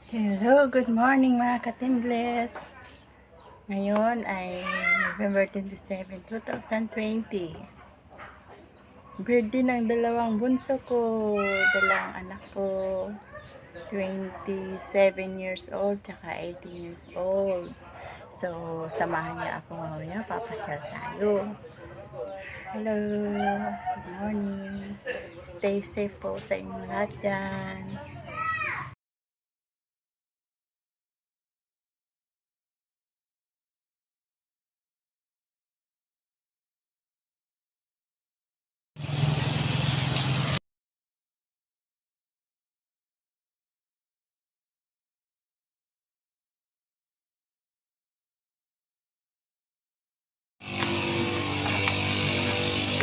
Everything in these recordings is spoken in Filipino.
Hello, good morning mga katimbles. Ngayon ay November 27, 2020. Birthday ng dalawang bunso ko, dalawang anak ko. 27 years old, tsaka 18 years old. So, samahan niya ako mamaya, papasyal tayo. Hello, good morning. Stay safe po sa inyong lahat dyan.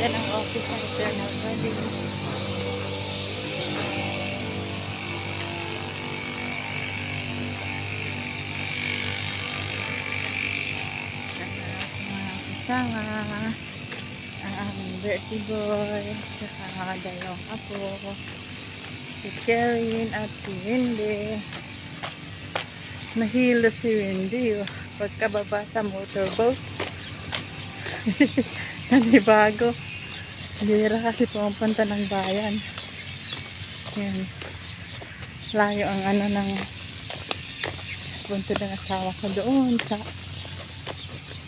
Yan ang office ng Eternal Garden. Kasama ang aming birthday boy, saka dalawang apo, si Cherin at si Wendy. Nahilo si Wendy pagkababa sa motorboat. Nanibago. Bira kasi pumunta ng bayan. Yan. Layo ang ng punto ng asawa ko doon sa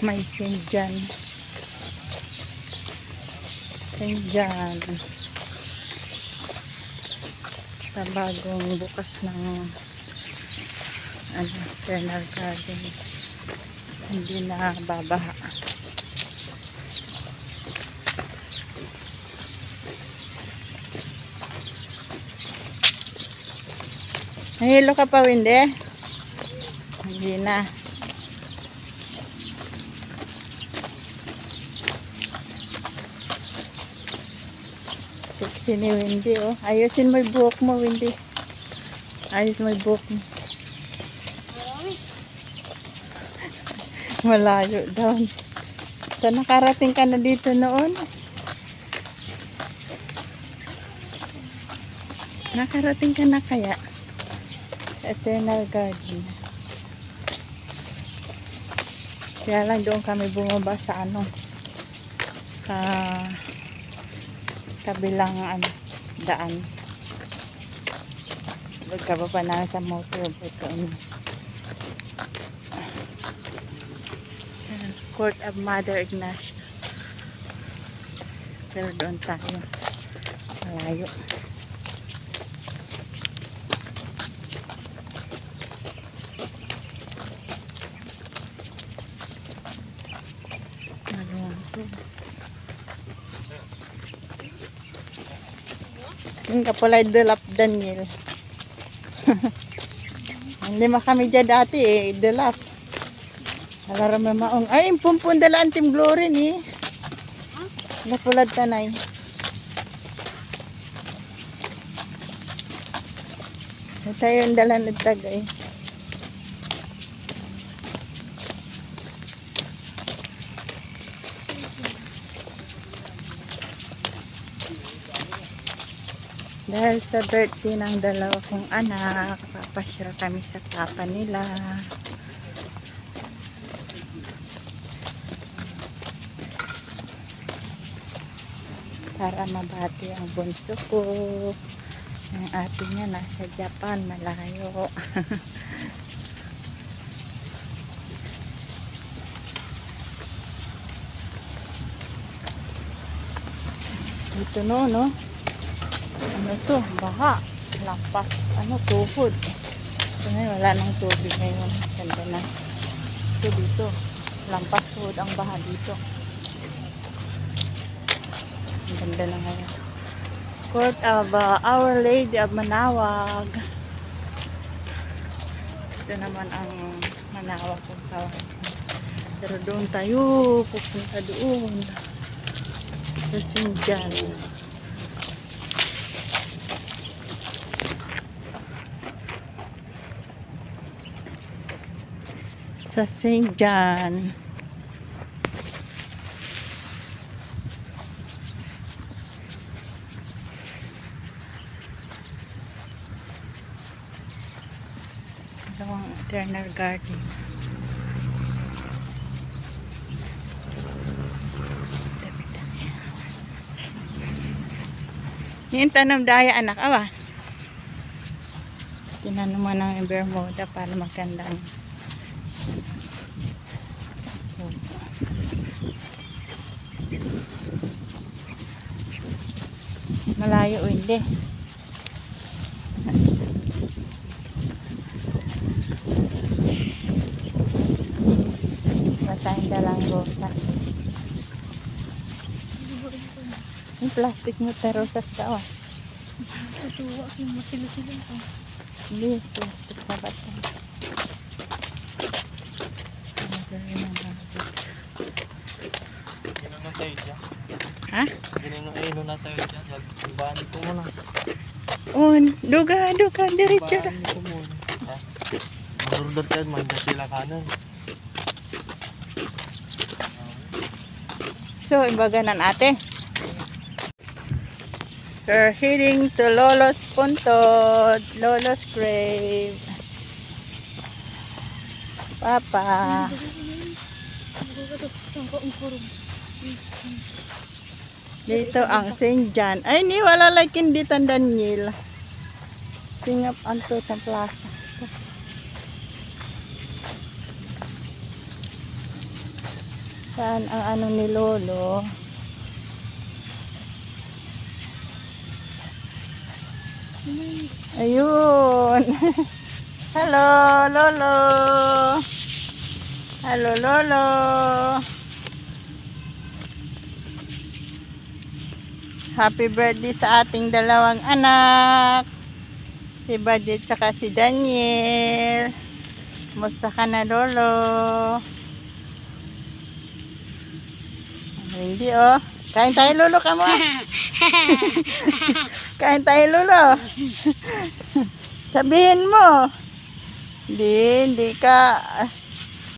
may St. John. St. John. Sa bagong bukas ng Eternal Garden. Hindi na babaha. Nahilo ka pa, Wendy? Hindi na. Sexy ni Wendy, oh. Ayusin mo yung buhok mo, Wendy. Ayos mo yung buhok mo. Malayo daw. So, nakarating ka na dito noon? Nakarating ka na kaya? Sa Eternal Garden. Kaya lang doon kami bumaba sa sa kabilang daan. Pagkababa na sa motorboat doon. Court of Mother Ignacia. Pero doon tayo. Malayo. Yung kapulay delap Daniel. Hindi kami dyan dati delap. Alara maong. Ay, pumpun dala antim glory ni. Kapulad tanay. Ito yung dalan ng tagay. Dahil sa birthday ng dalawa kong anak, papasyal kami sa papa nila. Para mabati ang bunso ko. Ang ate niya nasa Japan, malayo. Dito no? Ano to? Baha. Lampas, tuhod. So, ngayon, wala nang tubig ngayon. Ganda na. Ito dito. Lampas tuhod ang baha dito. Ang ganda na ngayon. Court of Our Lady of Manawag. Ito naman ang Manawag kung tawag. Pero doon tayo. Pupunta doon. Sa St. John. Sa St. John. Ito ang eternal garden. Yung tanong daya anak awa. Tinanong mo ng Bermuda para magandang. Malayo o hindi. Wala tayong dalang rosas. Yung plastic mo ta rosas daw. Tutuwa yung masilusilan ko. Hindi, plastic na ba ito? Gino na tayo dyan. Ha? Gino na tayo dyan. Bani ko muna. Duga, diretso na. Bani ko muna. Marunod tayo, manda sila kanan. So, imbaga na ate. We're heading to Lolo's Puntod, Lolo's Grave. Papa. Dito ang St. John. Ay, ni wala like hindi tan Daniel. Singap anto tan plaza. Saan ang ano ni Lolo? Ayun. Hello, Lolo. Hello, Lolo. Happy birthday sa ating dalawang anak. Si Badit saka si Daniel. Kumusta ka na, Lolo? Hindi oh. Kain tayo Lolo ka mo. Kain tayo Lolo. Sabihin mo. Hindi ka